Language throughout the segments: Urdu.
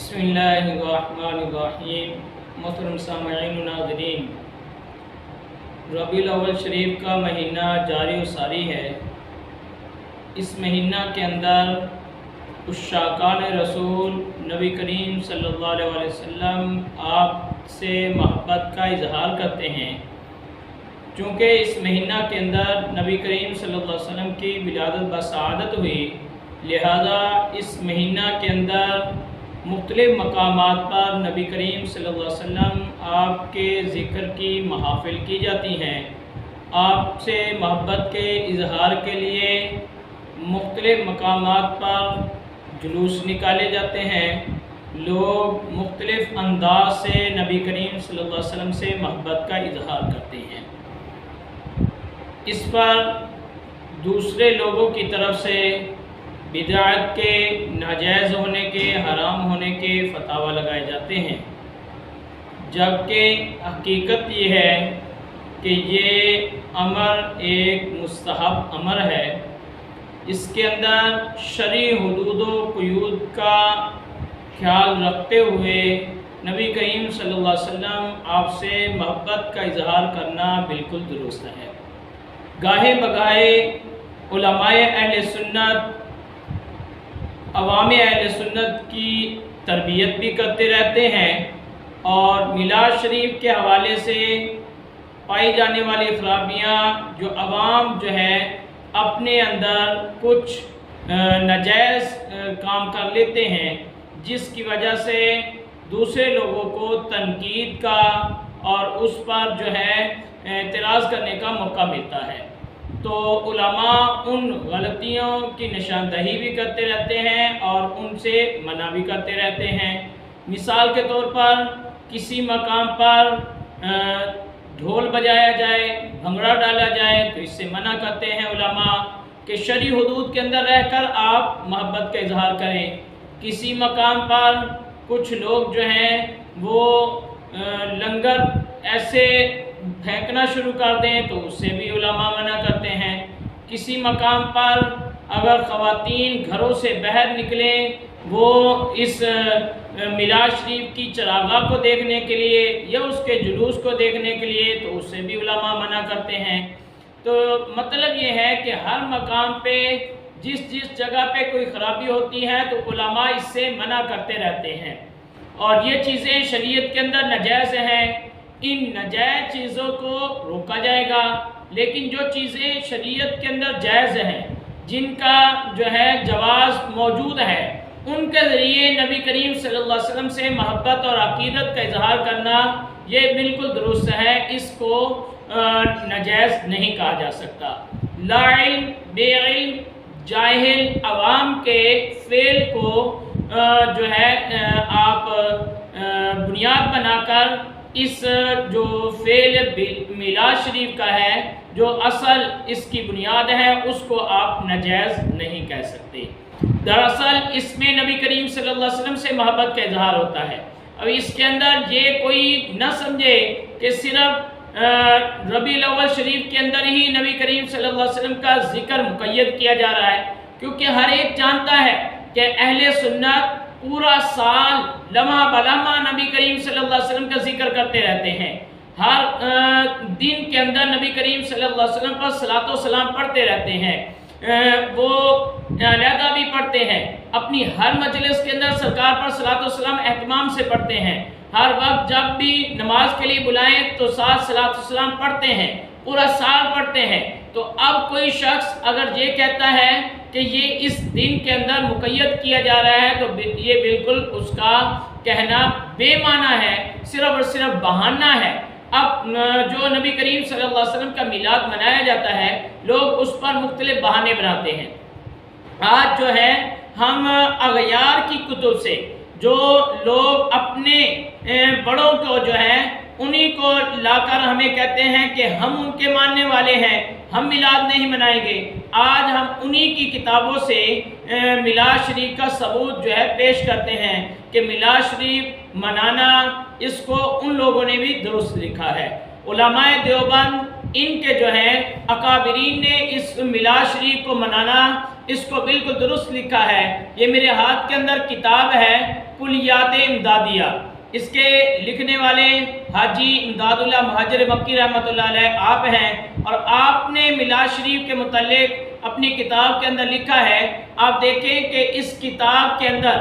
بسم اللہ الرحمن الرحیم۔ محترم سامعین و ناظرین، ربیع الاول شریف کا مہینہ جاری و ساری ہے۔ اس مہینہ کے اندر عشاقان رسول نبی کریم صلی اللہ علیہ وسلم آپ سے محبت کا اظہار کرتے ہیں۔ چونکہ اس مہینہ کے اندر نبی کریم صلی اللہ علیہ وسلم کی ولادت بسعادت ہوئی، لہذا اس مہینہ کے اندر مختلف مقامات پر نبی کریم صلی اللہ علیہ وسلم آپ کے ذکر کی محافل کی جاتی ہیں۔ آپ سے محبت کے اظہار کے لیے مختلف مقامات پر جلوس نکالے جاتے ہیں۔ لوگ مختلف انداز سے نبی کریم صلی اللہ علیہ وسلم سے محبت کا اظہار کرتے ہیں۔ اس پر دوسرے لوگوں کی طرف سے بدعت کے، ناجائز ہونے کے، حرام ہونے کے فتاوی لگائے جاتے ہیں، جبکہ حقیقت یہ ہے کہ یہ امر ایک مستحب امر ہے۔ اس کے اندر شرعی حدود و قیود کا خیال رکھتے ہوئے نبی کریم صلی اللہ علیہ وسلم آپ سے محبت کا اظہار کرنا بالکل درست ہے۔ گاہے بگاہے علماء اہل سنت عوام اہل سنت کی تربیت بھی کرتے رہتے ہیں، اور میلاد شریف کے حوالے سے پائی جانے والی خرابیاں جو عوام جو ہے اپنے اندر کچھ ناجائز کام کر لیتے ہیں، جس کی وجہ سے دوسرے لوگوں کو تنقید کا اور اس پر جو ہے اعتراض کرنے کا موقع ملتا ہے، تو علماء ان غلطیوں کی نشاندہی بھی کرتے رہتے ہیں اور ان سے منع بھی کرتے رہتے ہیں۔ مثال کے طور پر کسی مقام پر ڈھول بجایا جائے، بھنگڑا ڈالا جائے تو اس سے منع کرتے ہیں علماء کہ شرعی حدود کے اندر رہ کر آپ محبت کا اظہار کریں۔ کسی مقام پر کچھ لوگ جو ہیں وہ لنگر ایسے پھینکنا شروع کر دیں تو اس سے بھی علماء منع کرتے ہیں۔ کسی مقام پر اگر خواتین گھروں سے باہر نکلیں وہ اس میلاد شریف کی چراغاہ کو دیکھنے کے لیے یا اس کے جلوس کو دیکھنے کے لیے تو اس سے بھی علماء منع کرتے ہیں۔ تو مطلب یہ ہے کہ ہر مقام پہ جس جگہ پہ کوئی خرابی ہوتی ہے تو علماء اس سے منع کرتے رہتے ہیں، اور یہ چیزیں شریعت کے اندر ناجائز ہیں، ان ناجائز چیزوں کو روکا جائے گا۔ لیکن جو چیزیں شریعت کے اندر جائز ہیں، جن کا جو ہے جواز موجود ہے، ان کے ذریعے نبی کریم صلی اللہ علیہ وسلم سے محبت اور عقیدت کا اظہار کرنا یہ بالکل درست ہے، اس کو ناجائز نہیں کہا جا سکتا۔ لا علم، بے علم، جاہل عوام کے فعل کو جو ہے آپ بنیاد بنا کر اس جو فعل میلاد شریف کا ہے، جو اصل اس کی بنیاد ہے، اس کو آپ ناجائز نہیں کہہ سکتے۔ دراصل اس میں نبی کریم صلی اللہ علیہ وسلم سے محبت کا اظہار ہوتا ہے۔ اب اس کے اندر یہ کوئی نہ سمجھے کہ صرف ربیع الاول شریف کے اندر ہی نبی کریم صلی اللہ علیہ وسلم کا ذکر مقید کیا جا رہا ہے، کیونکہ ہر ایک جانتا ہے کہ اہل سنت پورا سال لمحہ بلمحہ نبی کریم صلی اللہ علیہ وسلم کا ذکر کرتے رہتے ہیں۔ ہر دن کے اندر نبی کریم صلی اللہ علیہ وسلم پر صلاۃ و سلام پڑھتے رہتے ہیں، وہ علیحدہ بھی پڑھتے ہیں، اپنی ہر مجلس کے اندر سرکار پر صلاۃ و سلام اہتمام سے پڑھتے ہیں، ہر وقت جب بھی نماز کے لیے بلائیں تو ساتھ صلاۃ و سلام پڑھتے ہیں، پورا سال پڑھتے ہیں۔ تو اب کوئی شخص اگر یہ کہتا ہے کہ یہ اس دن کے اندر مقید کیا جا رہا ہے تو یہ بالکل اس کا کہنا بے معنی ہے، صرف اور صرف بہانہ ہے۔ اب جو نبی کریم صلی اللہ علیہ وسلم کا میلاد منایا جاتا ہے، لوگ اس پر مختلف بہانے بناتے ہیں۔ آج جو ہے ہم اغیار کی کتب سے جو لوگ اپنے بڑوں کو جو ہے انہی کو لا کر ہمیں کہتے ہیں کہ ہم ان کے ماننے والے ہیں، ہم میلاد نہیں منائیں گے، آج ہم انہی کی کتابوں سے میلاد شریف کا ثبوت جو ہے پیش کرتے ہیں کہ میلاد شریف منانا اس کو ان لوگوں نے بھی درست لکھا ہے۔ علماء دیوبند ان کے جو ہیں اکابرین نے اس میلاد شریف کو منانا اس کو بالکل درست لکھا ہے۔ یہ میرے ہاتھ کے اندر کتاب ہے کلیات امدادیہ، اس کے لکھنے والے حاجی امداد اللہ مہاجر مکی رحمۃ اللہ علیہ آپ ہیں، اور آپ نے میلاد شریف کے متعلق اپنی کتاب کے اندر لکھا ہے۔ آپ دیکھیں کہ اس کتاب کے اندر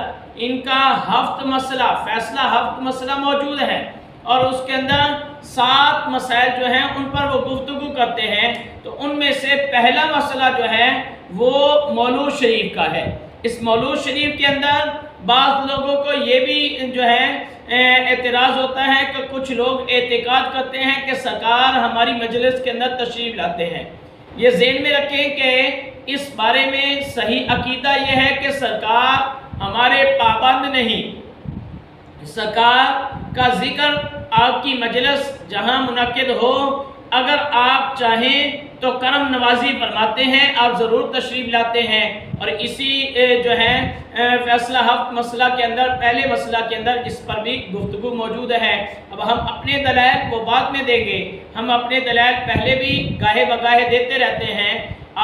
ان کا ہفت مسئلہ، فیصلہ ہفت مسئلہ موجود ہے، اور اس کے اندر 7 مسائل جو ہیں ان پر وہ گفتگو کرتے ہیں۔ تو ان میں سے پہلا مسئلہ جو ہے وہ مولود شریف کا ہے۔ اس مولود شریف کے اندر بعض لوگوں کو یہ بھی جو ہے اعتراض ہوتا ہے کہ کچھ لوگ اعتقاد کرتے ہیں کہ سرکار ہماری مجلس کے اندر تشریف لاتے ہیں۔ یہ ذہن میں رکھیں کہ اس بارے میں صحیح عقیدہ یہ ہے کہ سرکار ہمارے پابند نہیں۔ سرکار کا ذکر آپ کی مجلس جہاں منعقد ہو، اگر آپ چاہیں تو کرم نوازی فرماتے ہیں، آپ ضرور تشریف لاتے ہیں۔ اور اسی جو ہے فیصلہ ہفت مسئلہ کے اندر، پہلے مسئلہ کے اندر اس پر بھی گفتگو موجود ہے۔ اب ہم اپنے دلائل وہ بعد میں دیں گے، ہم اپنے دلائل پہلے بھی گاہے بگاہے دیتے رہتے ہیں۔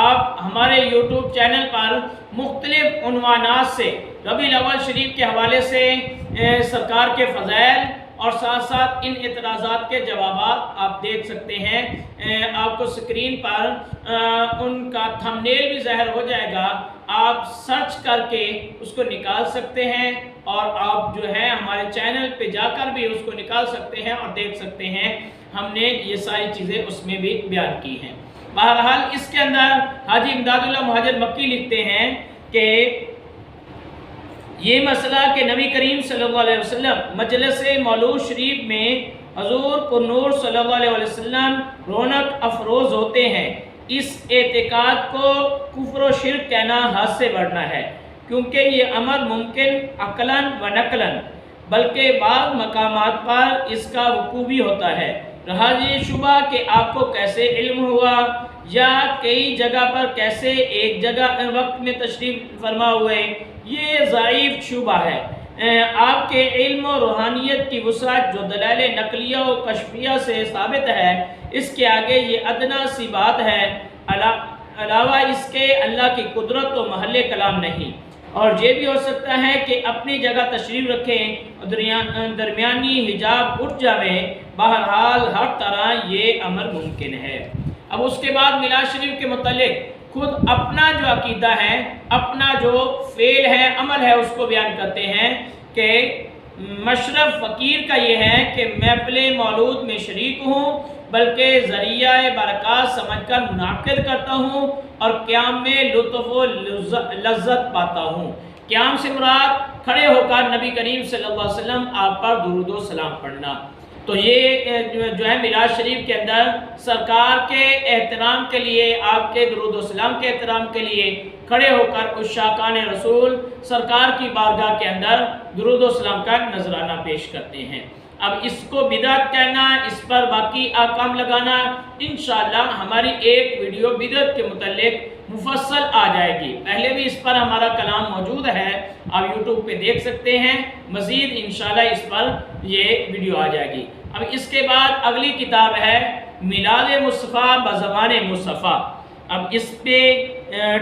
آپ ہمارے یوٹیوب چینل پر مختلف عنوانات سے ربیع الاول شریف کے حوالے سے سرکار کے فضائل اور ساتھ ساتھ ان اعتراضات کے جوابات آپ دیکھ سکتے ہیں۔ آپ کو سکرین پر ان کا تھمبنیل بھی ظاہر ہو جائے گا، آپ سرچ کر کے اس کو نکال سکتے ہیں، اور آپ جو ہے ہمارے چینل پہ جا کر بھی اس کو نکال سکتے ہیں اور دیکھ سکتے ہیں۔ ہم نے یہ ساری چیزیں اس میں بھی بیان کی ہیں۔ بہرحال اس کے اندر حاجی امداد اللہ مہاجر مکی لکھتے ہیں کہ یہ مسئلہ کہ نبی کریم صلی اللہ علیہ وسلم مجلس مولود شریف میں حضور پر نور صلی اللہ علیہ وسلم رونق افروز ہوتے ہیں، اس اعتقاد کو کفر و شرک کہنا حد سے بڑھنا ہے، کیونکہ یہ امر ممکن عقلاً و نقلاً بلکہ بعض مقامات پر اس کا وقوع بھی ہوتا ہے۔ رہا یہ شبہ کہ آپ کو کیسے علم ہوا یا کئی جگہ پر کیسے ایک جگہ وقت میں تشریف فرما ہوئے، یہ ضعیف شبہ ہے۔ آپ کے علم و روحانیت کی وسعت جو دلائل نقلیہ و کشفیہ سے ثابت ہے، اس کے آگے یہ ادنا سی بات ہے، علاوہ اس کے اللہ کی قدرت و محل کلام نہیں۔ اور یہ بھی ہو سکتا ہے کہ اپنی جگہ تشریف رکھیں، درمیانی حجاب اٹھ جاویں، بہرحال ہر طرح یہ امر ممکن ہے۔ اب اس کے بعد میلاد شریف کے متعلق خود اپنا جو عقیدہ ہے، اپنا جو فعل ہے، عمل ہے، اس کو بیان کرتے ہیں کہ مشرف فقیر کا یہ ہے کہ محفل مولود میں شریک ہوں، بلکہ ذریعہ برکات سمجھ کر منعقد کرتا ہوں اور قیام میں لطف و لذت پاتا ہوں۔ قیام سے مراد کھڑے ہو کر نبی کریم صلی اللہ علیہ وسلم آپ پر درود و سلام پڑھنا۔ تو یہ جو ہے میلاد شریف کے اندر سرکار کے احترام کے لیے، آپ کے درود و سلام کے احترام کے لیے کھڑے ہو کر عشاقان رسول سرکار کی بارگاہ کے اندر درود و سلام کا نذرانہ پیش کرتے ہیں۔ اب اس کو بدعت کہنا، اس پر باقی احکام لگانا، انشاءاللہ ہماری ایک ویڈیو بدعت کے متعلق مفصل آ جائے گی۔ پہلے بھی اس پر ہمارا کلام موجود ہے، آپ یوٹیوب پہ دیکھ سکتے ہیں، مزید انشاءاللہ اس پر یہ ویڈیو آ جائے گی۔ اب اس کے بعد اگلی کتاب ہے میلاد مصطفیٰ بزبان مصطفیٰ۔ اب اس پہ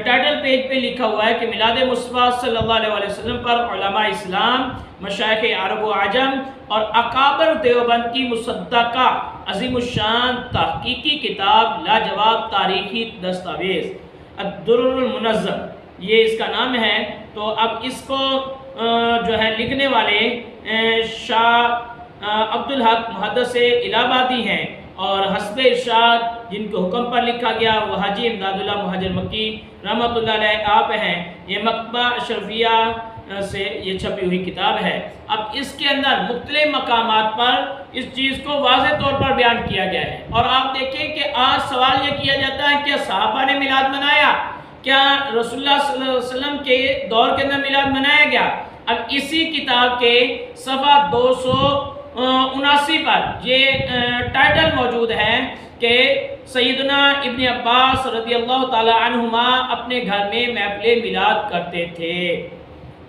ٹائٹل پیج پہ لکھا ہوا ہے کہ میلاد مصطفیٰ صلی اللہ علیہ وسلم پر علماء اسلام، مشائخ عرب و عجم اور اکابر دیوبند کی مصدقہ عظیم الشان تحقیقی کتاب لاجواب تاریخی دستاویز الدرر المنظم، یہ اس کا نام ہے۔ تو اب اس کو جو ہے لکھنے والے شاہ عبدالحق محدث الہ آبادی ہیں، اور حسب ارشاد جن کے حکم پر لکھا گیا وہ حاجی امداد اللہ مہاجر مکی رحمۃ اللہ علیہ آپ ہیں۔ یہ مکتبہ اشرفیہ سے یہ چھپی ہوئی کتاب ہے۔ اب اس کے اندر مختلف مقامات پر اس چیز کو واضح طور پر بیان کیا گیا ہے، اور آپ دیکھیں کہ آج سوال یہ کیا جاتا ہے کہ صحابہ نے میلاد منایا، کیا رسول اللہ صلی اللہ علیہ وسلم کے دور کے اندر میلاد منایا گیا؟ اب اسی کتاب کے صفحہ 279 پر یہ ٹائٹل موجود ہے کہ سیدنا ابن عباس رضی اللہ تعالی عنہما اپنے گھر میں محفل میلاد کرتے تھے۔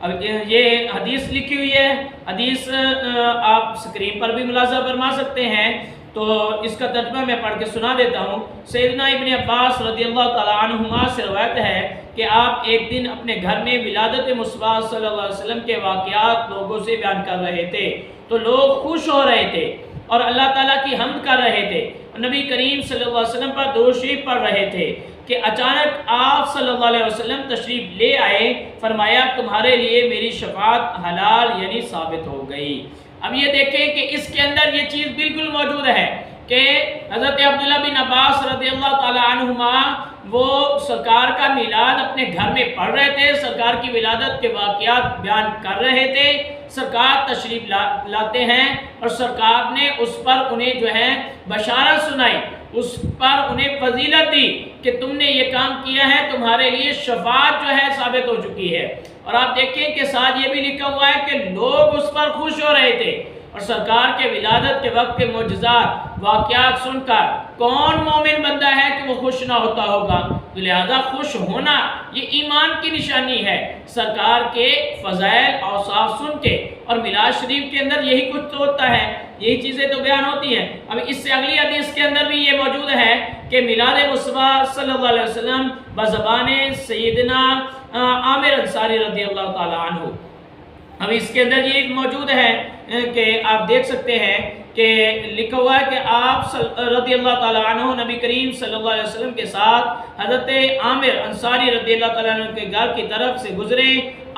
اب یہ حدیث لکھی ہوئی ہے، حدیث آپ سکرین پر بھی ملاحظہ فرما سکتے ہیں تو اس کا ترجمہ میں پڑھ کے سنا دیتا ہوں۔ سیدنا ابن عباس رضی اللہ تعالیٰ عنہما سے روایت ہے کہ آپ ایک دن اپنے گھر میں ولادت مصطفیٰ صلی اللہ علیہ وسلم کے واقعات لوگوں سے بیان کر رہے تھے، تو لوگ خوش ہو رہے تھے اور اللہ تعالیٰ کی حمد کر رہے تھے، نبی کریم صلی اللہ علیہ وسلم پر درود شریف پڑھ رہے تھے کہ اچانک آپ صلی اللہ علیہ وسلم تشریف لے آئے، فرمایا تمہارے لیے میری شفاعت حلال یعنی ثابت ہو گئی۔ اب یہ دیکھیں کہ اس کے اندر یہ چیز بالکل موجود ہے کہ حضرت عبداللہ بن عباس رضی اللہ تعالیٰ عنہما وہ سرکار کا میلاد اپنے گھر میں پڑھ رہے تھے، سرکار کی ولادت کے واقعات بیان کر رہے تھے، سرکار تشریف لاتے ہیں اور سرکار نے اس پر انہیں جو ہے بشارت سنائی، اس پر انہیں فضیلت دی کہ تم نے یہ کام کیا ہے، تمہارے لیے شفاعت جو ہے ثابت ہو چکی ہے۔ اور آپ دیکھیں کہ ساتھ یہ بھی لکھا ہوا ہے کہ لوگ اس پر خوش ہو رہے تھے، اور سرکار کے ولادت کے وقت کے معجزات واقعات سن کر کون مومن بندہ ہے کہ وہ خوش نہ ہوتا ہوگا؟ لہذا خوش ہونا یہ ایمان کی نشانی ہے، سرکار کے فضائل اوصاف سن کے، اور میلاد شریف کے اندر یہی کچھ تو ہوتا ہے، یہی چیزیں تو بیان ہوتی ہیں۔ اب اس سے اگلی حدیث کے اندر بھی یہ موجود ہے کہ میلاد مصطفیٰ صلی اللہ علیہ وسلم بزبان سیدنا عامر انصاری رضی اللہ تعالیٰ عنہ، اب اس کے اندر یہ موجود ہے کہ آپ دیکھ سکتے ہیں کہ لکھا ہوا ہے کہ آپ رضی اللہ تعالیٰ عنہ نبی کریم صلی اللہ علیہ وسلم کے ساتھ حضرت عامر انصاری رضی اللہ تعالیٰ عنہ کے گھر کی طرف سے گزرے۔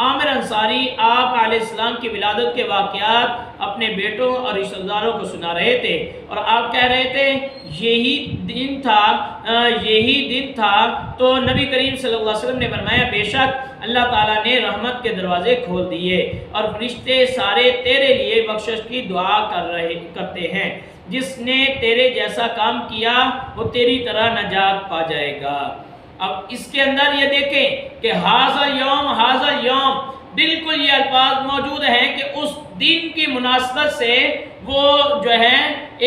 عامر انصاری آپ علیہ السلام کی ولادت کے واقعات اپنے بیٹوں اور رشتہ داروں کو سنا رہے تھے، اور آپ کہہ رہے تھے یہی دن تھا تو نبی کریم صلی اللہ علیہ وسلم نے فرمایا بے شک اللہ تعالیٰ نے رحمت کے دروازے کھول دیے اور فرشتے سارے تیرے لیے بخشش کی دعا کرتے ہیں، جس نے تیرے جیسا کام کیا وہ تیری طرح نجات پا جائے گا۔ اب اس کے اندر یہ دیکھیں کہ حاضر یوم بالکل یہ الفاظ موجود ہیں کہ اس دن کی مناسبت سے وہ جو ہے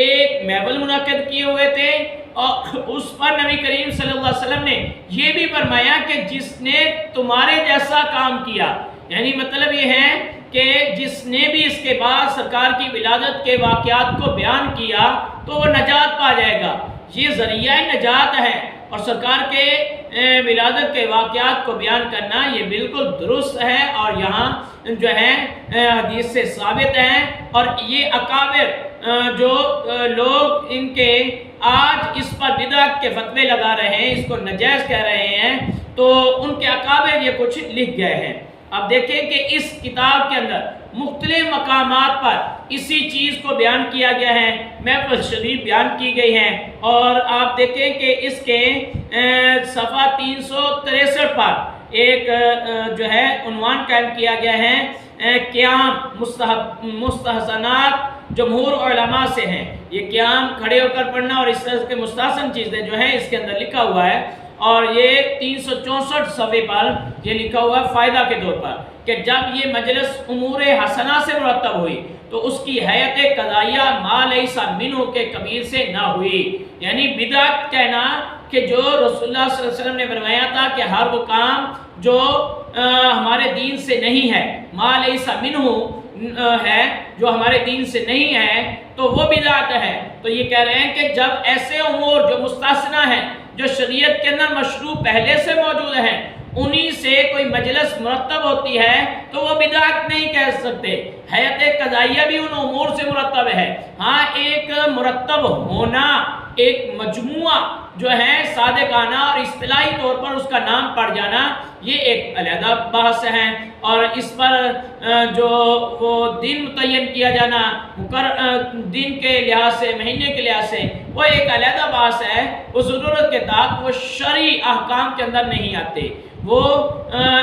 ایک محفل منعقد کیے ہوئے تھے، اور اس پر نبی کریم صلی اللہ علیہ وسلم نے یہ بھی فرمایا کہ جس نے تمہارے جیسا کام کیا، یعنی مطلب یہ ہے کہ جس نے بھی اس کے بعد سرکار کی ولادت کے واقعات کو بیان کیا تو وہ نجات پا جائے گا، یہ ذریعہ نجات ہے۔ اور سرکار کے ولادت کے واقعات کو بیان کرنا یہ بالکل درست ہے، اور یہاں جو ہے حدیث سے ثابت ہے، اور یہ اکابر جو لوگ ان کے آج اس پر بدعت کے فتوے لگا رہے ہیں، اس کو نجائز کہہ رہے ہیں، تو ان کے اکابر یہ کچھ لکھ گئے ہیں۔ اب دیکھیں کہ اس کتاب کے اندر مختلف مقامات پر اسی چیز کو بیان کیا گیا ہے، محفل شریف بیان کی گئی ہے، اور آپ دیکھیں کہ اس کے صفحہ 363 پر ایک جو ہے عنوان قائم کیا گیا ہے، قیام مستحسنات جمہور علماء سے ہیں۔ یہ قیام کھڑے ہو کر پڑھنا اور اس طرح کے مستحسن چیزیں جو ہیں اس کے اندر لکھا ہوا ہے، اور یہ 364 صفحے پر یہ لکھا ہوا ہے فائدہ کے طور پر کہ جب یہ مجلس امور حسنہ سے مرتب ہوئی تو اس کی حیات قضائیہ ما لیس منہ کے قبیل سے نہ ہوئی، یعنی بدعت کہنا کہ جو رسول اللہ صلی اللہ علیہ وسلم نے فرمایا تھا کہ ہر وہ کام جو ہمارے دین سے نہیں ہے، ما لیس منہ ہے، جو ہمارے دین سے نہیں ہے تو وہ بدعت ہے۔ تو یہ کہہ رہے ہیں کہ جب ایسے امور جو مستثنی ہیں، جو شریعت کے اندر مشروع پہلے سے موجود ہیں، انہی سے کوئی مجلس مرتب ہوتی ہے تو وہ بدعت نہیں کہہ سکتے۔ حیات قضائیہ بھی ان امور سے مرتب ہے، ہاں ایک مرتب ہونا، ایک مجموعہ جو ہے صادقانہ اور اصطلاحی طور پر اس کا نام پڑ جانا، یہ ایک علیحدہ بحث ہے، اور اس پر جو وہ دن متعین کیا جانا دن کے لحاظ سے، مہینے کے لحاظ سے، وہ ایک علیحدہ بحث ہے، وہ ضرورت کے تحت وہ شرعی احکام کے اندر نہیں آتے، وہ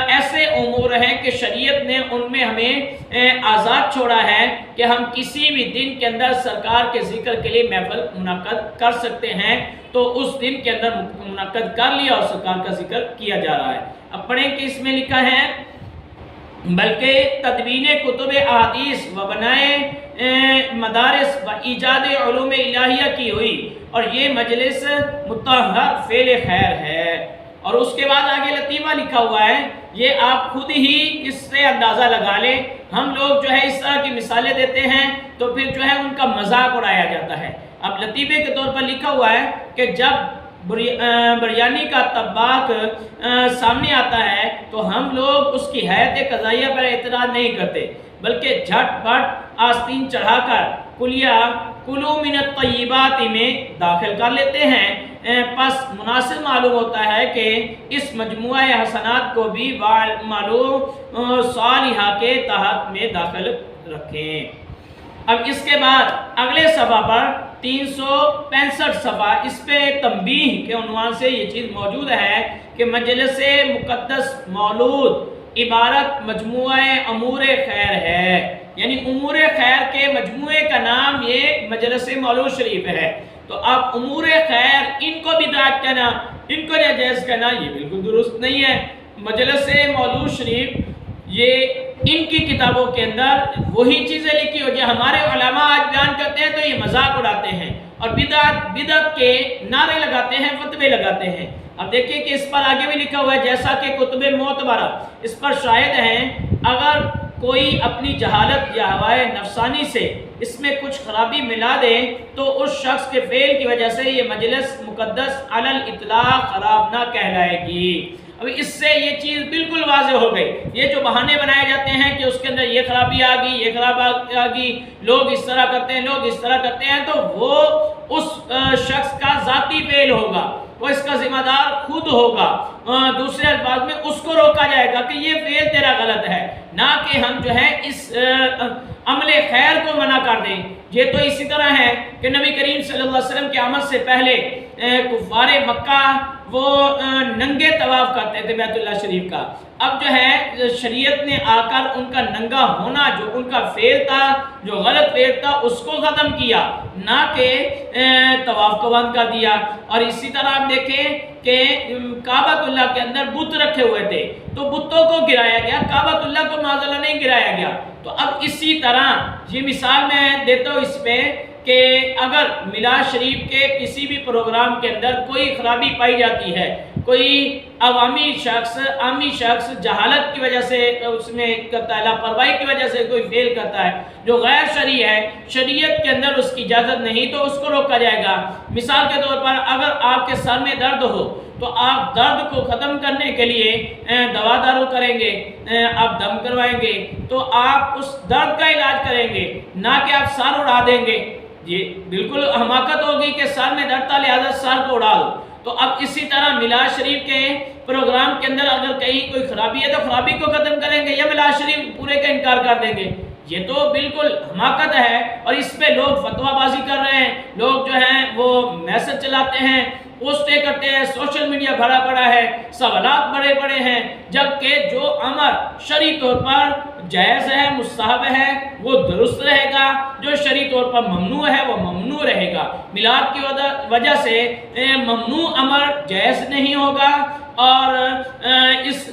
ایسے امور ہیں کہ شریعت نے ان میں ہمیں آزاد چھوڑا ہے کہ ہم کسی بھی دن کے اندر سرکار کے ذکر کے لیے محفل منعقد کر سکتے ہیں، تو اس دن کے اندر منعقد کر لیا اور سرکار کا ذکر کیا جا رہا ہے۔ اب پڑھیں کہ اس میں لکھا ہے بلکہ تدوین کتب احادیث و بنائے مدارس و ایجاد علوم الہیہ کی ہوئی، اور یہ مجلس متحر فعل خیر ہے۔ اور اس کے بعد آگے لطیفہ لکھا ہوا ہے، یہ آپ خود ہی اس سے اندازہ لگا لیں، ہم لوگ جو ہے اس طرح کی مثالیں دیتے ہیں تو پھر جو ہے ان کا مذاق اڑایا جاتا ہے۔ اب لطیفے کے طور پر لکھا ہوا ہے کہ جب بریانی کا طباخ سامنے آتا ہے تو ہم لوگ اس کی حیات قضائیہ پر اعتراض نہیں کرتے، بلکہ جھٹ پٹ آستین چڑھا کر کلو من الطیبات میں داخل کر لیتے ہیں۔ پس مناسب معلوم ہوتا ہے کہ اس مجموعہ حسنات کو بھی معلوم صالحہ کے تحت میں داخل رکھیں۔ اب اس کے بعد اگلے صفحہ پر 365 صفحہ، اس پہ تنبیہ کے عنوان سے یہ چیز موجود ہے کہ مجلس مقدس مولود عبارت مجموعہ امور خیر ہے، یعنی امور خیر کے مجموعے کا نام یہ مجلس مولود شریف ہے۔ تو اب امور خیر ان کو بدعت کہنا، ان کو ناجائز کہنا، یہ بالکل درست نہیں ہے۔ مجلس مولود شریف یہ ان کی کتابوں کے اندر وہی چیزیں لکھی ہو جو ہمارے علماء آج بیان کرتے ہیں تو یہ مذاق اڑاتے ہیں اور بدعت کے نعرے لگاتے ہیں، فتوے لگاتے ہیں۔ اب دیکھیں کہ اس پر آگے بھی لکھا ہوا ہے، جیسا کہ کتب معتبرہ اس پر شاہد ہیں، اگر کوئی اپنی جہالت یا ہوائے نفسانی سے اس میں کچھ خرابی ملا دے تو اس شخص کے فعل کی وجہ سے یہ مجلس مقدس علی الاطلاق خراب نہ کہلائے گی۔ اب اس سے یہ چیز بالکل واضح ہو گئی۔ یہ جو بہانے بنائے جاتے ہیں کہ اس کے اندر یہ خرابی آ گئی، یہ خرابی آ گئی، لوگ اس طرح کرتے ہیں، لوگ اس طرح کرتے ہیں، تو وہ اس شخص کا ذاتی فعل ہوگا، وہ اس کا ذمہ دار خود ہوگا۔ دوسرے الفاظ میں اس کو روکا جائے گا کہ یہ فعل تیرا غلط ہے، نہ کہ ہم جو ہے اس عمل خیر کو منع کر دیں۔ یہ تو اسی طرح ہے کہ نبی کریم صلی اللہ علیہ وسلم کی آمد سے پہلے کفار مکہ وہ ننگے طواف کرتے تھے بیت اللہ شریف کا۔ اب جو ہے شریعت نے آ کر ان کا ننگا ہونا جو ان کا فعل تھا، جو غلط فعل تھا، اس کو ختم کیا، نہ کہ طواف کو بند کر دیا۔ اور اسی طرح آپ دیکھیں کہ کعبۃ اللہ کے اندر بت رکھے ہوئے تھے تو بتوں کو گرایا گیا، کعبۃ اللہ کو معاذ اللہ نہیں گرایا گیا۔ تو اب اسی طرح یہ مثال میں دیتا ہوں اس پہ کہ اگر میلاد شریف کے کسی بھی پروگرام کے اندر کوئی خرابی پائی جاتی ہے، کوئی عوامی شخص جہالت کی وجہ سے اس میں کرتا ہے، لاپرواہی کی وجہ سے کوئی فعل کرتا ہے جو غیر شرعی ہے، شریعت کے اندر اس کی اجازت نہیں، تو اس کو روکا جائے گا۔ مثال کے طور پر اگر آپ کے سر میں درد ہو تو آپ درد کو ختم کرنے کے لیے دوا دارو کریں گے، آپ دم کروائیں گے، تو آپ اس درد کا علاج کریں گے، نہ کہ آپ سر اڑا دیں گے۔ یہ بالکل حماقت ہوگی کہ سر میں درد تھا لہذا سر کو اڑا دو۔ تو اب اسی طرح میلاد شریف کے پروگرام کے اندر اگر کہیں کوئی خرابی ہے تو خرابی کو ختم کریں گے یا میلاد شریف پورے کا انکار کر دیں گے؟ یہ تو بالکل حماقت ہے، اور اس پہ لوگ فتویٰ بازی کر رہے ہیں، لوگ جو ہیں وہ میسج چلاتے ہیں، پوسٹیں کرتے ہیں، سوشل میڈیا بھرا پڑا ہے، سوالات بڑے بڑے ہیں، جبکہ جو امر شرعی طور پر جائز ہے، مستحب ہے، وہ درست رہے گا، جو شرعی طور پر ممنوع ہے وہ ممنوع رہے گا۔ میلاد کی وجہ سے ممنوع امر جائز نہیں ہوگا، اور اس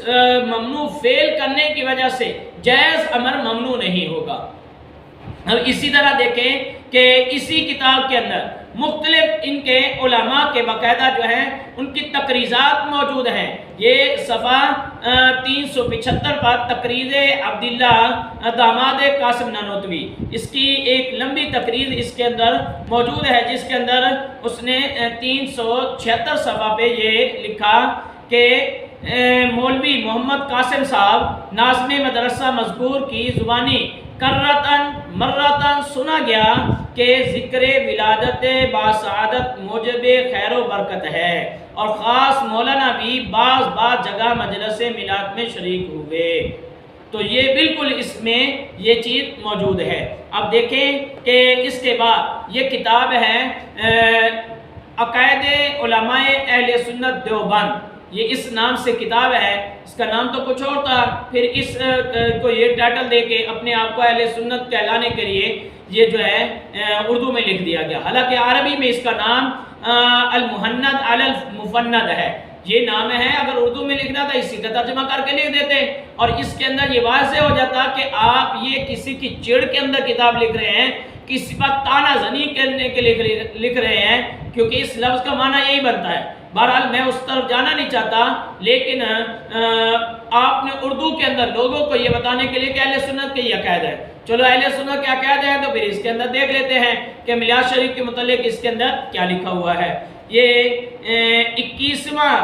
ممنوع فعل کرنے کی وجہ سے جائز امر ممنوع نہیں ہوگا۔ اب اسی طرح دیکھیں کہ اسی کتاب کے اندر مختلف ان کے علماء کے باقاعدہ جو ہیں ان کی تقریضات موجود ہیں۔ یہ صفحہ 375 پر تقریر عبداللہ داماد قاسم نانوتوی، اس کی ایک لمبی تقریر اس کے اندر موجود ہے، جس کے اندر اس نے 376 صفحہ پہ یہ لکھا کہ مولوی محمد قاسم صاحب ناظم مدرسہ مذکور کی زبانی کرتاً مرتاً سنا گیا کہ ذکر ولادت باسعادت موجب خیر و برکت ہے، اور خاص مولانا بھی بعض جگہ مجلس میلاد میں شریک ہوئے۔ تو یہ بالکل اس میں یہ چیز موجود ہے۔ اب دیکھیں کہ اس کے بعد یہ کتاب ہے عقائد علماء اہل سنت دیوبند، یہ اس نام سے کتاب ہے، اس کا نام تو کچھ اور تھا، پھر اس کو یہ ٹائٹل دے کے اپنے آپ کو اہل سنت کہلانے کے لیے یہ جو ہے اردو میں لکھ دیا گیا، حالانکہ عربی میں اس کا نام المحند علی المفند ہے، یہ نام ہے۔ اگر اردو میں لکھنا تھا اسی کا ترجمہ کر کے لکھ دیتے، اور اس کے اندر یہ واضح ہو جاتا کہ آپ یہ کسی کی چڑ کے اندر کتاب لکھ رہے ہیں، کسی پر تانا زنی کرنے کے لکھ رہے ہیں، کیونکہ اس لفظ کا معنی یہی بنتا ہے بہرحال میں اس طرف جانا نہیں چاہتا، لیکن آپ نے اردو کے اندر لوگوں کو یہ بتانے کے لیے کہ اہل سنت کے یہ عقائد ہے، چلو اہل سنت کے عقائد ہے تو پھر اس کے اندر دیکھ لیتے ہیں کہ میلاد شریف کے متعلق اس کے اندر کیا لکھا ہوا ہے۔ یہ 21واں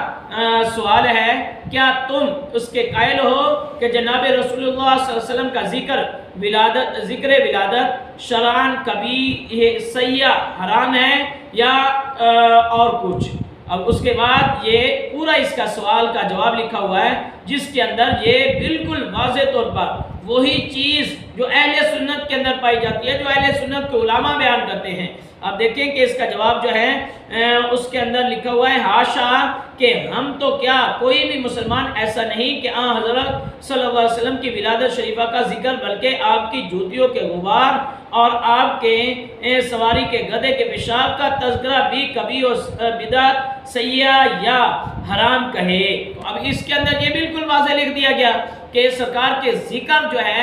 سوال ہے، کیا تم اس کے قائل ہو کہ جناب رسول اللہ صلی اللہ علیہ وسلم کا ذکر ولادت شرعاً کبھی سیاح حرام ہے یا اور کچھ؟ اب اس کے بعد یہ پورا اس کا سوال کا جواب لکھا ہوا ہے، جس کے اندر یہ بالکل واضح طور پر وہی چیز جو اہل سنت کے اندر پائی جاتی ہے، جو اہل سنت کے علماء بیان کرتے ہیں۔ اب دیکھیں کہ اس کا جواب جو ہے اس کے اندر لکھا ہوا ہے، ہاشا کہ ہم تو کیا کوئی بھی مسلمان ایسا نہیں کہ حضرت صلی اللہ علیہ وسلم کی ولادت شریفہ کا ذکر، بلکہ آپ کی جوتیوں کے غبار اور آپ کے سواری کے گدھے کے پیشاب کا تذکرہ بھی کبھی بدعت سیاح یا حرام کہے۔ تو اب اس کے اندر یہ بالکل واضح لکھ دیا گیا کہ سرکار کے ذکر جو ہے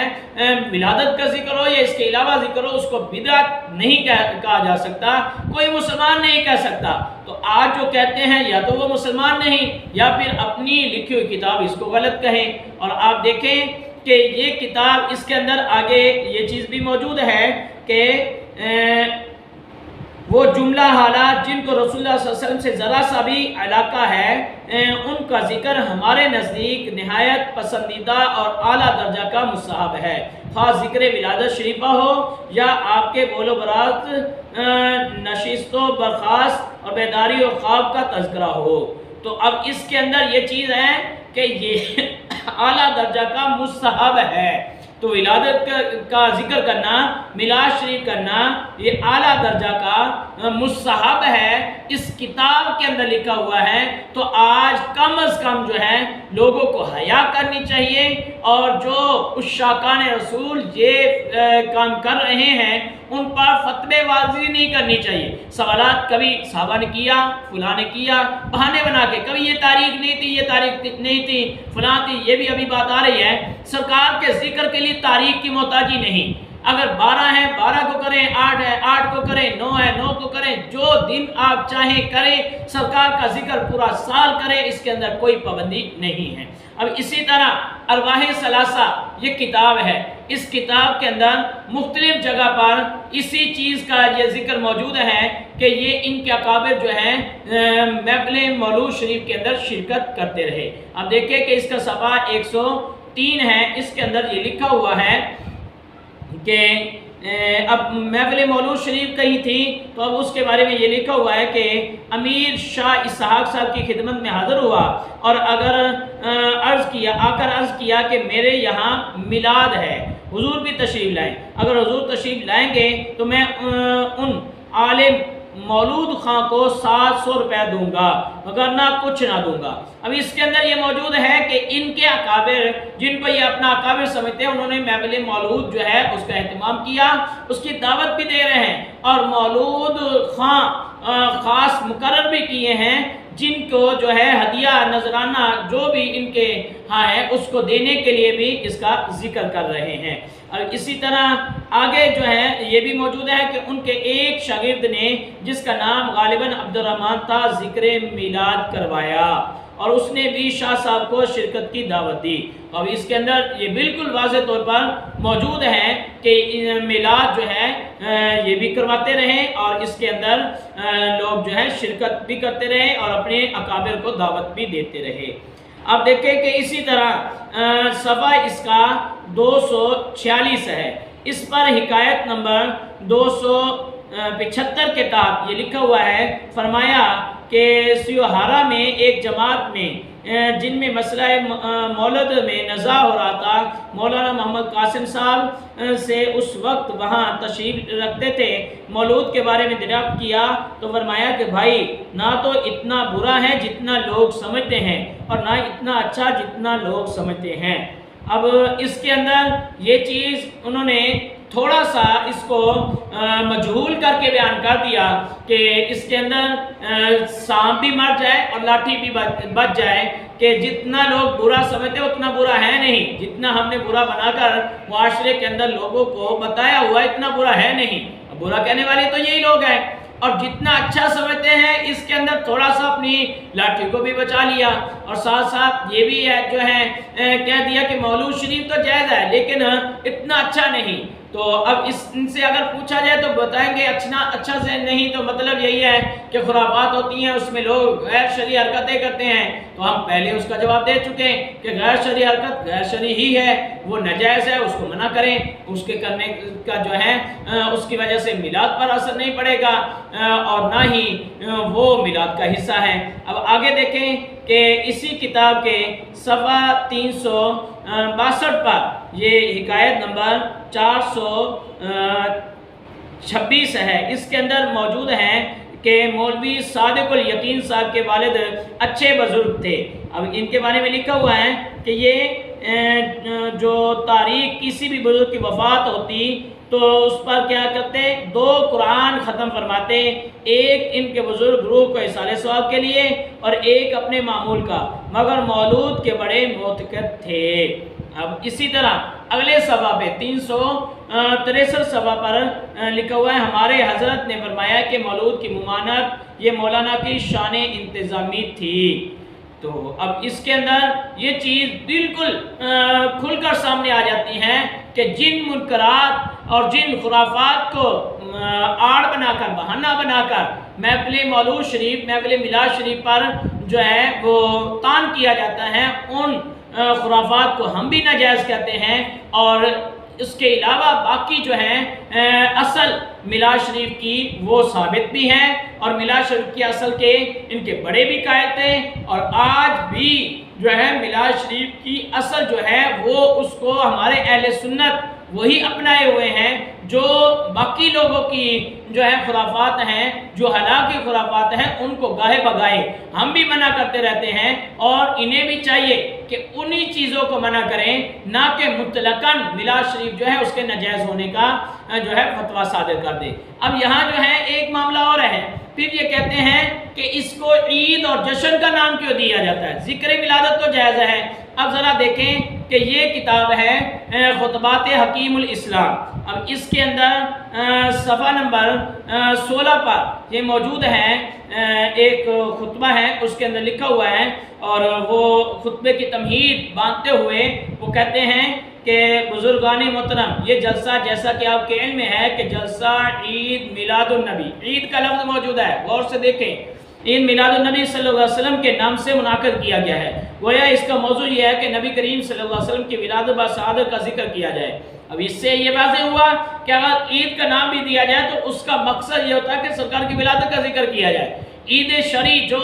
ولادت کا ذکر ہو یا اس کے علاوہ ذکر ہو، اس کو بدعت نہیں کہا جا سکتا، کوئی مسلمان نہیں کہہ سکتا۔ تو آج جو کہتے ہیں یا تو وہ مسلمان نہیں یا پھر اپنی لکھی ہوئی کتاب اس کو غلط کہیں۔ اور آپ دیکھیں کہ یہ کتاب اس کے اندر آگے یہ چیز بھی موجود ہے کہ وہ جملہ حالات جن کو رسول اللہ صلی اللہ علیہ وسلم سے ذرا سا بھی علاقہ ہے ان کا ذکر ہمارے نزدیک نہایت پسندیدہ اور اعلیٰ درجہ کا مستحب ہے، خاص ذکر ولادت شریفہ ہو یا آپ کے بول و برات، نشست و برخاست اور بیداری و خواب کا تذکرہ ہو۔ تو اب اس کے اندر یہ چیز ہے کہ یہ اعلیٰ درجہ کا مستحب ہے، تو ولادت کا ذکر کرنا، میلاد شریف کرنا، یہ اعلیٰ درجہ کا مستحب ہے، اس کتاب کے اندر لکھا ہوا ہے۔ تو آج کم از کم جو ہے لوگوں کو حیا کرنی چاہیے، اور جو عشاقان رسول یہ کام کر رہے ہیں ان پر فتوے بازی نہیں کرنی چاہیے۔ سوالات کبھی صحابہ نے کیا، فلاں نے کیا، بہانے بنا کے، کبھی یہ تاریخ نہیں تھی، یہ تاریخ نہیں تھی، فلاں تھی، یہ بھی ابھی بات آ رہی ہے۔ سرکار کے ذکر کے لیے تاریخ کی محتاجی نہیں، اگر 12 ہے 12 کو کریں، 8 ہے 8 کو کریں، 9 ہے 9 کو کریں، جو دن آپ چاہیں کریں، سرکار کا ذکر پورا سال کریں، اس کے اندر کوئی پابندی نہیں ہے۔ اب اسی طرح ارواح ثلاثہ یہ کتاب ہے، اس کتاب کے اندر مختلف جگہ پر اسی چیز کا یہ ذکر موجود ہے کہ یہ ان کے اکابر جو ہیں محفل مولود شریف کے اندر شرکت کرتے رہے۔ اب دیکھیں کہ اس کا صفحہ 103 ہے، اس کے اندر یہ لکھا ہوا ہے کہ اب محفل مولود شریف کہیں تھی، تو اب اس کے بارے میں یہ لکھا ہوا ہے کہ امیر شاہ اسحاق صاحب کی خدمت میں حاضر ہوا اور آ کر عرض کیا کہ میرے یہاں میلاد ہے، حضور بھی تشریف لائیں، اگر حضور تشریف لائیں گے تو میں ان عالم مولود خاں کو 700 روپے دوں گا، مگر نہ کچھ نہ دوں گا۔ اب اس کے اندر یہ موجود ہے کہ ان کے اکابر جن کو یہ اپنا اکابر سمجھتے ہیں، انہوں نے محفل مولود جو ہے اس کا اہتمام کیا، اس کی دعوت بھی دے رہے ہیں، اور مولود خاں خاص مقرر بھی کیے ہیں جن کو جو ہے ہدیہ نذرانہ جو بھی ان کے ہاں ہے اس کو دینے کے لیے بھی اس کا ذکر کر رہے ہیں۔ اور اسی طرح آگے جو ہے یہ بھی موجود ہے کہ ان کے ایک شاگرد نے جس کا نام غالباً عبد الرحمن تھا ذکر میلاد کروایا، اور اس نے بھی شاہ صاحب کو شرکت کی دعوت دی۔ اور اس کے اندر یہ بالکل واضح طور پر موجود ہے کہ میلاد جو ہے یہ بھی کرواتے رہے، اور اس کے اندر لوگ جو ہے شرکت بھی کرتے رہے اور اپنے اکابر کو دعوت بھی دیتے رہے۔ اب دیکھیں کہ اسی طرح صفحہ اس کا 246 ہے، اس پر حکایت نمبر 275 کے تحت یہ لکھا ہوا ہے، فرمایا کہ سیوہارا میں ایک جماعت میں جن میں مسئلہ مولد میں نزاع ہو رہا تھا، مولانا محمد قاسم صاحب سے اس وقت وہاں تشریف رکھتے تھے، مولود کے بارے میں دریافت کیا تو فرمایا کہ بھائی نہ تو اتنا برا ہے جتنا لوگ سمجھتے ہیں، اور نہ اتنا اچھا جتنا لوگ سمجھتے ہیں۔ اب اس کے اندر یہ چیز انہوں نے تھوڑا سا اس کو مجہول کر کے بیان کر دیا کہ اس کے اندر سانپ بھی مر جائے اور لاٹھی بھی بچ جائے، کہ جتنا لوگ برا سمجھتے اتنا برا ہے نہیں، جتنا ہم نے برا بنا کر معاشرے کے اندر لوگوں کو بتایا ہوا اتنا برا ہے نہیں، برا کہنے والے تو یہی لوگ ہیں۔ اور جتنا اچھا سمجھتے ہیں اس کے اندر تھوڑا سا اپنی لاٹھی کو بھی بچا لیا، اور ساتھ ساتھ یہ بھی جو ہے کہہ دیا کہ مولود شریف تو جائز ہے لیکن اتنا اچھا نہیں۔ تو اب ان سے اگر پوچھا جائے تو بتائیں گے اچھا سے نہیں، تو مطلب یہی ہے کہ خرافات ہوتی ہیں، اس میں لوگ غیر شرعی حرکتیں کرتے ہیں۔ تو ہم پہلے اس کا جواب دے چکے ہیں کہ غیر شرعی حرکت غیر شرعی ہی ہے، وہ ناجائز ہے، اس کو منع کریں، اس کے کرنے کا جو ہے اس کی وجہ سے میلاد پر اثر نہیں پڑے گا اور نہ ہی وہ میلاد کا حصہ ہے۔ اب آگے دیکھیں کہ اسی کتاب کے صفحہ 362 پر یہ حکایت نمبر 426 ہے، اس کے اندر موجود ہے کہ مولوی صادق الیقین صاحب کے والد اچھے بزرگ تھے۔ اب ان کے بارے میں لکھا ہوا ہے کہ یہ جو تاریخ کسی بھی بزرگ کی وفات ہوتی تو اس پر کیا کرتے، 2 قرآن ختم فرماتے، ایک ان کے بزرگ روح کو ایصال ثواب کے لیے اور ایک اپنے معمول کا، مگر مولود کے بڑے معتقد تھے۔ اب اسی طرح اگلے صفحہ پہ 363 صفحہ پر لکھا ہوا ہے، ہمارے حضرت نے فرمایا کہ مولود کی ممانعت یہ مولانا کی شان انتظامی تھی۔ تو اب اس کے اندر یہ چیز بالکل کھل کر سامنے آ جاتی ہے کہ جن منکرات اور جن خرافات کو آڑ بنا کر، بہانہ بنا کر محفل مولود شریف، محفل میلاد شریف پر جو ہے وہ طعن کیا جاتا ہے، ان خرافات کو ہم بھی ناجائز کہتے ہیں، اور اس کے علاوہ باقی جو ہیں اصل میلاد شریف کی وہ ثابت بھی ہیں، اور میلاد شریف کی اصل کے ان کے بڑے بھی قائل تھے، اور آج بھی جو ہے میلاد شریف کی اصل جو ہے وہ اس کو ہمارے اہل سنت وہی اپنائے ہوئے ہیں، جو باقی لوگوں کی جو ہے خرافات ہیں، جو ہلاکی خرافات ہیں، ان کو گاہے بگاہے ہم بھی منع کرتے رہتے ہیں، اور انہیں بھی چاہیے کہ انہی چیزوں کو منع کریں، نہ کہ مطلقاً میلاد شریف جو ہے اس کے ناجائز ہونے کا جو ہے فتویٰ صادر کر دے۔ اب یہاں جو ہے ایک معاملہ اور ہے، پھر یہ کہتے ہیں کہ اس کو عید اور جشن کا نام کیوں دیا جاتا ہے، ذکر میلادت تو جائز ہے۔ اب ذرا دیکھیں کہ یہ کتاب ہے خطبات حکیم الاسلام، اب اس کے اندر صفحہ نمبر 16 پر یہ موجود ہے، ایک خطبہ ہے، اس کے اندر لکھا ہوا ہے، اور وہ خطبے کی تمہید باندھتے ہوئے وہ کہتے ہیں کہ بزرگان محترم، یہ جلسہ جیسا کہ آپ کے علم میں ہے کہ جلسہ عید میلاد النبی، عید کا لفظ موجود ہے، غور سے دیکھیں، عید میلاد النبی صلی اللہ علیہ وسلم کے نام سے منعقد کیا گیا ہے۔ گویا اس کا موضوع یہ ہے کہ نبی کریم صلی اللہ علیہ وسلم کی ولادت بسعادت کا ذکر کیا جائے۔ اب اس سے یہ واضح ہوا کہ اگر عید کا نام بھی دیا جائے تو اس کا مقصد یہ ہوتا ہے کہ سرکار کی ولادت کا ذکر کیا جائے۔ عید شرعی جو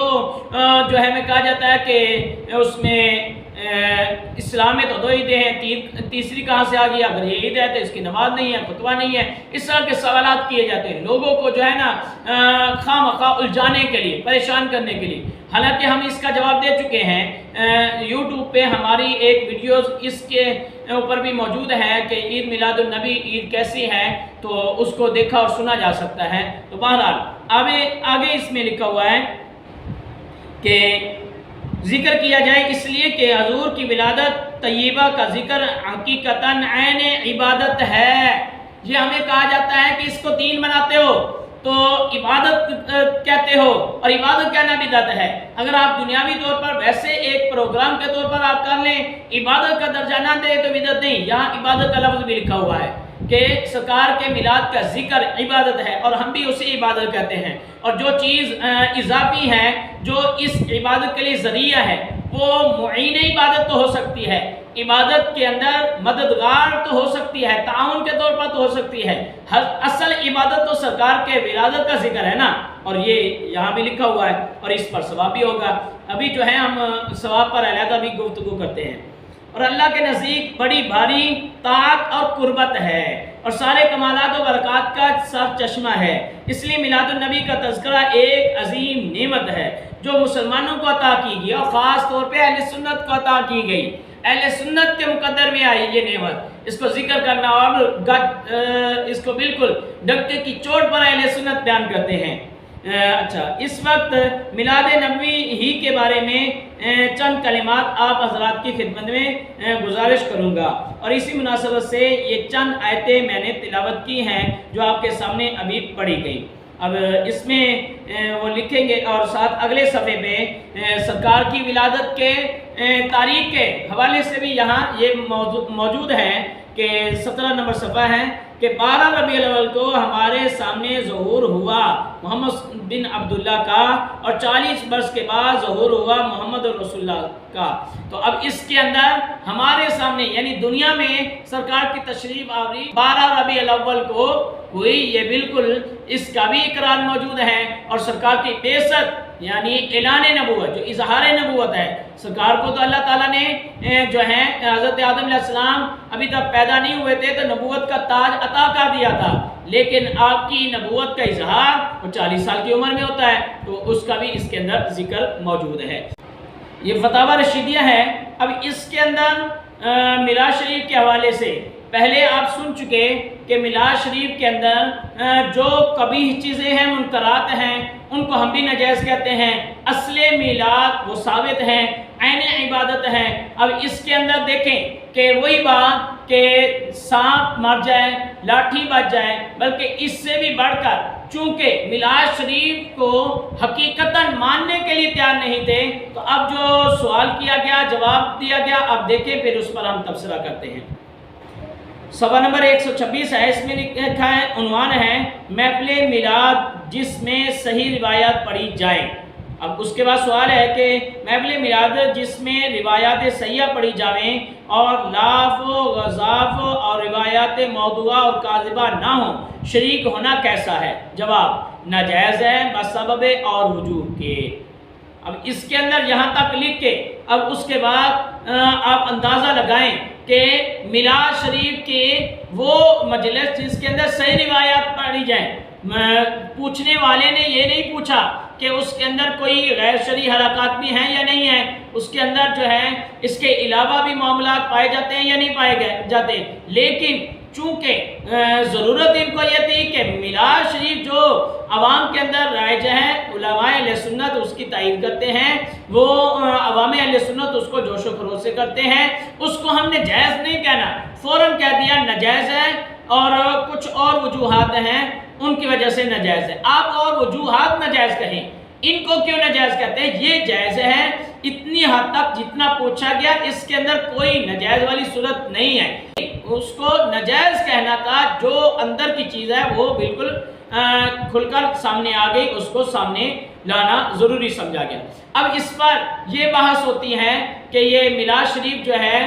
ہے ہمیں کہا جاتا ہے کہ اس میں اسلام میں تو 2 عیدیں ہیں، تیسری کہاں سے آ گئی، اگر یہ عید ہے تو اس کی نماز نہیں ہے، خطبہ نہیں ہے، اس طرح کے سوالات کیے جاتے ہیں لوگوں کو جو ہے نا خواہ مخواہ الجھانے کے لیے، پریشان کرنے کے لیے۔ حالانکہ ہم اس کا جواب دے چکے ہیں، یوٹیوب پہ ہماری ایک ویڈیوز اس کے اوپر بھی موجود ہے کہ عید میلاد النبی عید کیسی ہے، تو اس کو دیکھا اور سنا جا سکتا ہے۔ تو بہرحال آگے اس میں لکھا ہوا ہے کہ ذکر کیا جائے اس لیے کہ حضور کی ولادت طیبہ کا ذکر حقیقتاً عین عبادت ہے۔ یہ ہمیں کہا جاتا ہے کہ اس کو دین بناتے ہو تو عبادت کہتے ہو، اور عبادت کہنا بدعت ہے۔ اگر آپ دنیاوی طور پر ویسے ایک پروگرام کے طور پر آپ کر لیں، عبادت کا درجہ نہ دیں تو بدعت نہیں۔ یہاں عبادت کا لفظ بھی لکھا ہوا ہے کہ سرکار کے میلاد کا ذکر عبادت ہے، اور ہم بھی اسے عبادت کہتے ہیں، اور جو چیز اضافی ہے جو اس عبادت کے لیے ذریعہ ہے وہ معین عبادت تو ہو سکتی ہے، عبادت کے اندر مددگار تو ہو سکتی ہے، تعاون کے طور پر تو ہو سکتی ہے، اصل عبادت تو سرکار کے ولادت کا ذکر ہے نا، اور یہ یہاں بھی لکھا ہوا ہے، اور اس پر ثواب بھی ہوگا۔ ابھی جو ہے ہم ثواب پر علیحدہ بھی گفتگو کرتے ہیں، اور اللہ کے نزدیک بڑی بھاری طاعت اور قربت ہے، اور سارے کمالات و برکات کا سر چشمہ ہے۔ اس لیے میلاد النبی کا تذکرہ ایک عظیم نعمت ہے جو مسلمانوں کو عطا کی گئی، اور خاص طور پہ اہل سنت کو عطا کی گئی۔ اہل سنت کے مقدر میں آئی یہ نعمت، اس کو ذکر کرنا اور اس کو بالکل ڈکے کی چوٹ پر اہل سنت بیان کرتے ہیں۔ اچھا، اس وقت میلاد نبوی ہی کے بارے میں چند کلمات آپ حضرات کی خدمت میں گزارش کروں گا، اور اسی مناسبت سے یہ چند آیتیں میں نے تلاوت کی ہیں جو آپ کے سامنے ابھی پڑھی گئی۔ اب اس میں وہ لکھیں گے اور ساتھ اگلے صفحے پہ سرکار کی ولادت کے تاریخ کے حوالے سے بھی یہاں یہ موجود ہے کہ 17 نمبر صفحہ ہے کہ 12 ربیع الاول کو ہمارے سامنے ظہور ہوا محمد بن عبداللہ کا، اور 40 برس کے بعد ظہور ہوا محمد رسول اللہ کا۔ تو اب اس کے اندر ہمارے سامنے یعنی دنیا میں سرکار کی تشریف آوری 12 ربیع الاول کو ہوئی، یہ بالکل اس کا بھی اقرار موجود ہے، اور سرکار کی بعثت یعنی اعلان نبوت جو اظہار نبوت ہے، سرکار کو تو اللہ تعالیٰ نے جو ہے حضرت آدم علیہ السلام ابھی تک پیدا نہیں ہوئے تھے تو نبوت کا تاج عطا کر دیا تھا، لیکن آپ کی نبوت کا اظہار وہ 40 سال کی عمر میں ہوتا ہے، تو اس کا بھی اس کے اندر ذکر موجود ہے۔ یہ فتاوی رشیدیہ ہے۔ اب اس کے اندر میراث شریف کے حوالے سے پہلے آپ سن چکے کہ میراث شریف کے اندر جو قبیح چیزیں ہیں، منکرات ہیں، ان کو ہم بھی ناجائز کہتے ہیں، اصل میلاد وہ ثابت ہیں، عین عبادت ہے۔ اب اس کے اندر دیکھیں کہ وہی بات کہ سانپ مر جائے، لاٹھی بچ جائے، بلکہ اس سے بھی بڑھ کر چونکہ میراث شریف کو حقیقتاً ماننے کے لیے تیار نہیں تھے، تو اب جو سوال کیا گیا، جواب دیا گیا، اب دیکھیں پھر اس پر ہم تبصرہ کرتے ہیں۔ صفحہ نمبر 126 ہے، اس میں لکھا ہے، عنوان ہے محفل میلاد جس میں صحیح روایات پڑھی جائیں۔ اب اس کے بعد سوال ہے کہ محفل میلاد جس میں روایات صحیحہ پڑھی جاویں اور لاف و غضاف اور روایات موضوعہ اور کاذبہ نہ ہوں، شریک ہونا کیسا ہے؟ جواب ناجائز ہے بسبب اور وجوہ کے۔ اب اس کے اندر یہاں تک لکھ کے اب اس کے بعد آپ اندازہ لگائیں کہ میلاد شریف کے وہ مجلس جس کے اندر صحیح روایات پڑھی جائیں، پوچھنے والے نے یہ نہیں پوچھا کہ اس کے اندر کوئی غیر شرعی حرکات بھی ہیں یا نہیں ہیں، اس کے اندر جو ہے اس کے علاوہ بھی معاملات پائے جاتے ہیں یا نہیں پائے جاتے، لیکن چونکہ ضرورت ان کو یہ تھی کہ میلاد شریف جو عوام کے اندر رائج ہے، علماء اہل سنت اس کی تائید کرتے ہیں، وہ عوام اہل سنت اس کو جوش و خروش سے کرتے ہیں، اس کو ہم نے جائز نہیں کہنا، فوراً کہہ دیا ناجائز ہے، اور کچھ اور وجوہات ہیں ان کی وجہ سے ناجائز ہے۔ آپ اور وجوہات ناجائز کہیں، ان کو کیوں ناجائز کہتے ہیں؟ یہ جائز ہے اتنی حد تک جتنا پوچھا گیا، اس کے اندر کوئی ناجائز والی صورت نہیں ہے۔ اس کو ناجائز کہنا تھا، جو اندر کی چیز ہے وہ بالکل کھل کر سامنے آ گئی، اس کو سامنے لانا ضروری سمجھا گیا۔ اب اس پر یہ بحث ہوتی ہے کہ یہ میلاد شریف جو ہے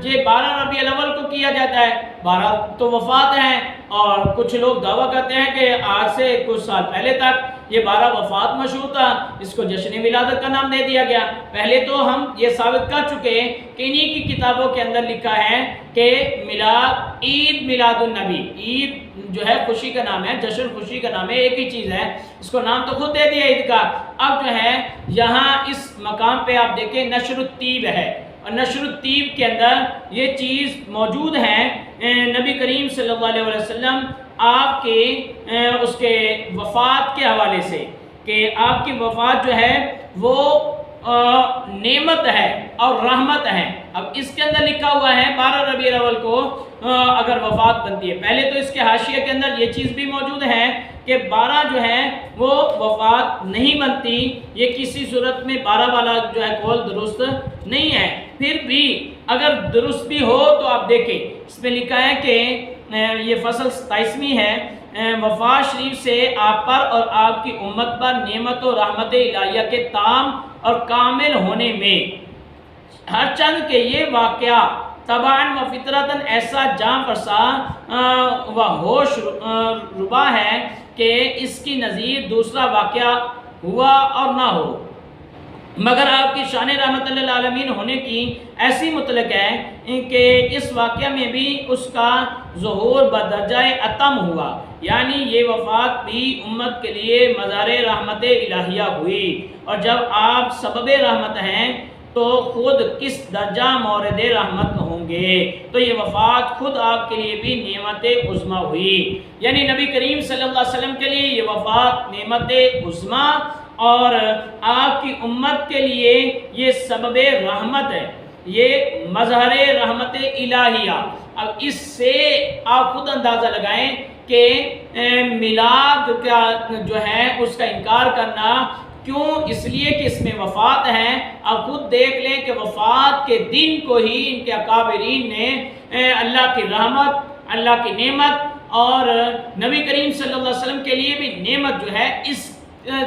یہ 12 ربیع الاول کو کیا جاتا ہے، 12 تو وفات ہیں، اور کچھ لوگ دعویٰ کرتے ہیں کہ آج سے کچھ سال پہلے تک یہ 12 وفات مشہور تھا، اس کو جشن ولادت کا نام دے دیا گیا۔ پہلے تو ہم یہ ثابت کر چکے کہ انہی کی کتابوں کے اندر لکھا ہے کہ میلاد عید میلاد النبی، عید جو ہے خوشی کا نام ہے، جشن خوشی کا نام ہے، ایک ہی چیز ہے، اس کو نام تو خود دے دیا عید کا۔ اب جو ہے یہاں اس مقام پہ آپ دیکھیں نشر الطیب ہے، اور نشر الطیب کے اندر یہ چیز موجود ہے، نبی کریم صلی اللہ علیہ وسلم آپ کے اس کے وفات کے حوالے سے، کہ آپ کی وفات جو ہے وہ نعمت ہے اور رحمت ہے۔ اب اس کے اندر لکھا ہوا ہے 12 ربیع الاول کو اگر وفات بنتی ہے، پہلے تو اس کے حاشیے کے اندر یہ چیز بھی موجود ہے کہ 12 جو ہے وہ وفات نہیں بنتی، یہ کسی صورت میں 12 والا جو ہے قول درست نہیں ہے۔ پھر بھی اگر درست بھی ہو تو آپ دیکھیں اس میں لکھا ہے کہ یہ فصل 27ویں ہے، وفات شریف سے آپ پر اور آپ کی امت پر نعمت و رحمت الہیہ کے تام اور کامل ہونے میں ہر چند کہ یہ واقعہ طبعاً و فطرتاً ایسا جاں فرسا و ہوش ربا ہے کہ اس کی نظیر دوسرا واقعہ ہوا اور نہ ہو، مگر آپ کی شان رحمت للعالمین ہونے کی ایسی مطلق ہے کہ اس واقعہ میں بھی اس کا ظہور بدرجہ اتم ہوا، یعنی یہ وفات بھی امت کے لیے مظہر رحمت الہیہ ہوئی، اور جب آپ سبب رحمت ہیں تو خود کس درجہ مورد رحمت ہوں گے، تو یہ وفات خود آپ کے لیے بھی نعمت عظمی ہوئی، یعنی نبی کریم صلی اللہ علیہ وسلم کے لیے یہ وفات نعمت عظمی اور آپ کی امت کے لیے یہ سبب رحمت ہے، یہ مظہر رحمت الہیہ۔ اب اس سے آپ خود اندازہ لگائیں کہ میلاد کا جو ہے اس کا انکار کرنا کیوں؟ اس لیے کہ اس میں وفات ہے۔ اب خود دیکھ لیں کہ وفات کے دن کو ہی ان کے اکابرین نے اللہ کی رحمت، اللہ کی نعمت اور نبی کریم صلی اللہ علیہ وسلم کے لیے بھی نعمت جو ہے اس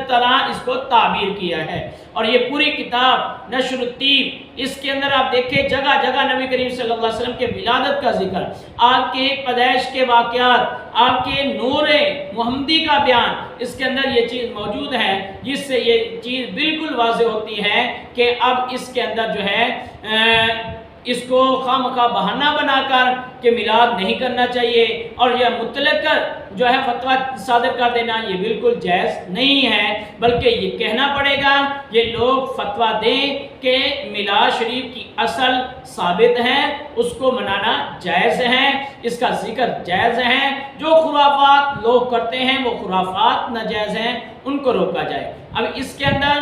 طرح اس کو تعبیر کیا ہے۔ اور یہ پوری کتاب نشر الطیب، اس کے اندر آپ دیکھیں جگہ جگہ نبی کریم صلی اللہ علیہ وسلم کے ولادت کا ذکر، آپ کے پیدائش کے واقعات، آپ کے نور محمدی کا بیان، اس کے اندر یہ چیز موجود ہے، جس سے یہ چیز بالکل واضح ہوتی ہے کہ اب اس کے اندر جو ہے اس کو خواہ بہانہ بنا کر کہ میلاد نہیں کرنا چاہیے اور یہ مطلق جو ہے فتویٰ صادر کر دینا یہ بالکل جائز نہیں ہے، بلکہ یہ کہنا پڑے گا، یہ لوگ فتویٰ دیں کہ میلاد شریف کی اصل ثابت ہے، اس کو منانا جائز ہے، اس کا ذکر جائز ہے، جو خرافات لوگ کرتے ہیں وہ خرافات ناجائز ہیں، ان کو روکا جائے۔ اب اس کے اندر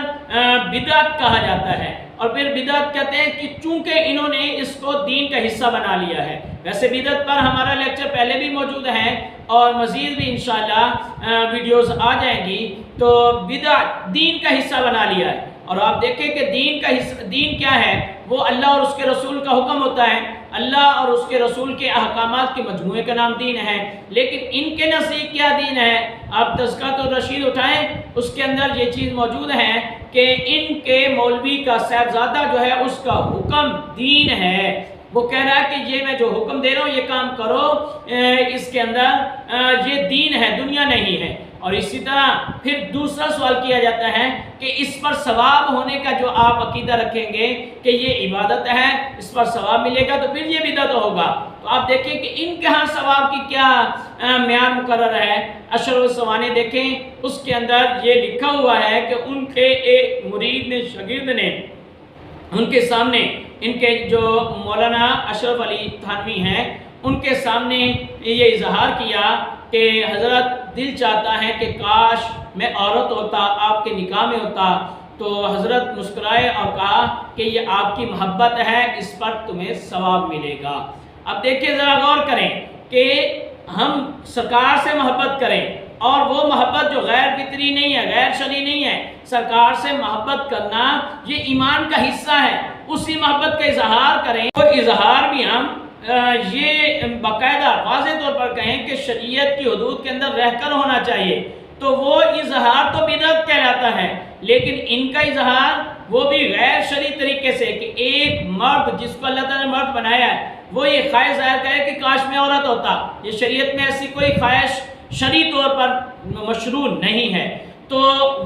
بدعت کہا جاتا ہے، اور پھر بدعت کہتے ہیں کہ چونکہ انہوں نے اس کو دین کا حصہ بنا لیا ہے۔ ویسے بدعت پر ہمارا لیکچر پہلے بھی موجود ہے اور مزید بھی انشاءاللہ ویڈیوز آ جائیں گی۔ تو بدعت دین کا حصہ بنا لیا ہے، اور آپ دیکھیں کہ دین کا حصہ، دین کیا ہے؟ وہ اللہ اور اس کے رسول کا حکم ہوتا ہے، اللہ اور اس کے رسول کے احکامات کے مجموعے کا نام دین ہے۔ لیکن ان کے نزدیک کیا دین ہے؟ آپ تذکرۃ الرشید اٹھائیں، اس کے اندر یہ چیز موجود ہے کہ ان کے مولوی کا صاحبزادہ جو ہے اس کا حکم دین ہے۔ وہ کہہ رہا ہے کہ یہ میں جو حکم دے رہا ہوں یہ کام کرو، اس کے اندر یہ دین ہے، دنیا نہیں ہے۔ اور اسی طرح پھر دوسرا سوال کیا جاتا ہے کہ اس پر ثواب ہونے کا جو آپ عقیدہ رکھیں گے کہ یہ عبادت ہے، اس پر ثواب ملے گا، تو پھر یہ بدعت ہوگا۔ تو آپ دیکھیں کہ ان کے ہاں ثواب کی کیا معیار مقرر ہے۔ اشر الثوانی دیکھیں، اس کے اندر یہ لکھا ہوا ہے کہ ان کے ایک مرید نے، شاگرد نے ان کے سامنے، ان کے جو مولانا اشرف علی تھانوی ہیں، ان کے سامنے یہ اظہار کیا کہ حضرت دل چاہتا ہے کہ کاش میں عورت ہوتا، آپ کے نکاح میں ہوتا۔ تو حضرت مسکرائے اور کہا کہ یہ آپ کی محبت ہے، اس پر تمہیں ثواب ملے گا۔ اب دیکھیں ذرا غور کریں کہ ہم سرکار سے محبت کریں، اور وہ محبت جو غیر فطری نہیں ہے، غیر شرعی نہیں ہے، سرکار سے محبت کرنا یہ ایمان کا حصہ ہے، اسی محبت کا اظہار کریں۔ وہ اظہار بھی ہم یہ باقاعدہ واضح طور پر کہیں کہ شریعت کی حدود کے اندر رہ کر ہونا چاہیے، تو وہ اظہار تو بدعت کہلاتا ہے۔ لیکن ان کا اظہار وہ بھی غیر شرعی طریقے سے کہ ایک مرد جس کو اللہ تعالیٰ نے مرد بنایا ہے وہ یہ خواہش ظاہر کرے کہ کاش میں عورت ہوتا، یہ شریعت میں ایسی کوئی خواہش شرعی طور پر مشروع نہیں ہے۔ تو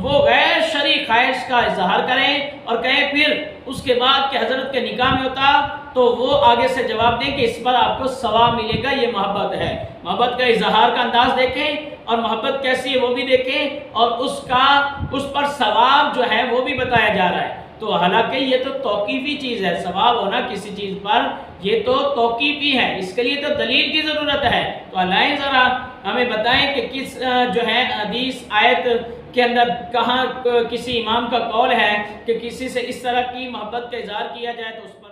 وہ غیر شرعی خواہش کا اظہار کریں اور کہیں پھر اس کے بعد کہ حضرت کے نکاح میں ہوتا، تو وہ آگے سے جواب دیں کہ اس پر آپ کو ثواب ملے گا، یہ محبت ہے۔ محبت کا اظہار کا انداز دیکھیں اور محبت کیسی ہے وہ بھی دیکھیں، اور اس پر ثواب جو ہے وہ بھی بتایا جا رہا ہے۔ تو حالانکہ یہ تو توقیفی چیز ہے، ثواب ہونا کسی چیز پر یہ تو توقیفی ہے، اس کے لیے تو دلیل کی ضرورت ہے۔ تو علائیں ذرا ہمیں بتائیں کہ کس جو ہے حدیث آیت کے اندر کہاں کسی امام کا قول ہے کہ کسی سے اس طرح کی محبت کا اظہار کیا جائے تو اس پر